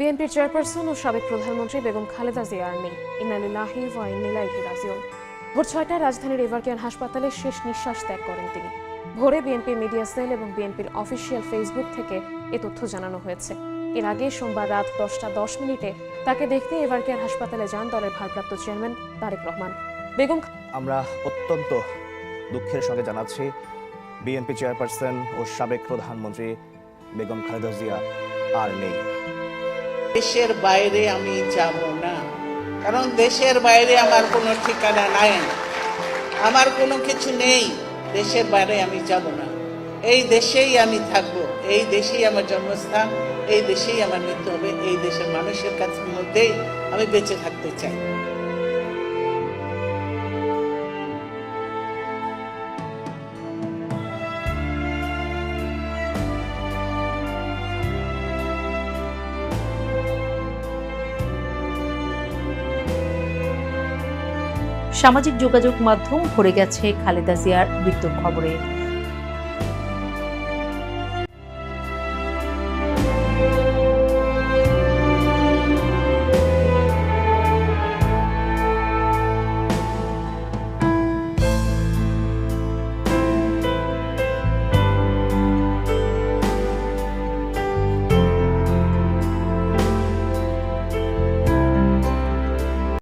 বিএনপির চেয়ারপারসন ও সাবেক প্রধানমন্ত্রী বেগম খালেদা জিয়ার নেই। ইন্না লিল্লাহি ওয়া ইন্না ইলাইহি রাজিউন। ভোর ৬টায় রাজধানীর এভারকেয়ার হাসপাতালে শেষ নিঃশ্বাস ত্যাগ করেন তিনি। ভোরে বিএনপির মিডিয়া সেল এবং বিএনপির অফিসিয়াল ফেসবুক থেকে এ তথ্য জানানো হয়েছে। এর আগে সোমবার রাত 10টা 10 মিনিটে তাকে দেখতে এভারকেয়ার হাসপাতালে যান দলের ভারপ্রাপ্ত চেয়ারম্যান তারেক রহমান। আমরা অত্যন্ত দুঃখের সঙ্গে জানাচ্ছি বিএনপি চেয়ারপারসন ও সাবেক প্রধানমন্ত্রী বেগম খালেদা জিয়া আর নেই। দেশের বাইরে আমি যাব না, কারণ দেশের বাইরে আমার কোনো ঠিকানা নাই, আমার কোনো কিছু নেই। দেশের বাইরে আমি যাব না, এই দেশেই আমি থাকব, এই দেশেই আমার জন্মস্থান, এই দেশেই আমার মৃত্যু হবে, এই দেশের মানুষের কাছে মধ্যেই আমি বেঁচে থাকতে চাই। সামাজিক যোগাযোগ মাধ্যম ভরে গেছে খালেদা জিয়ার মৃত্যুর খবরে।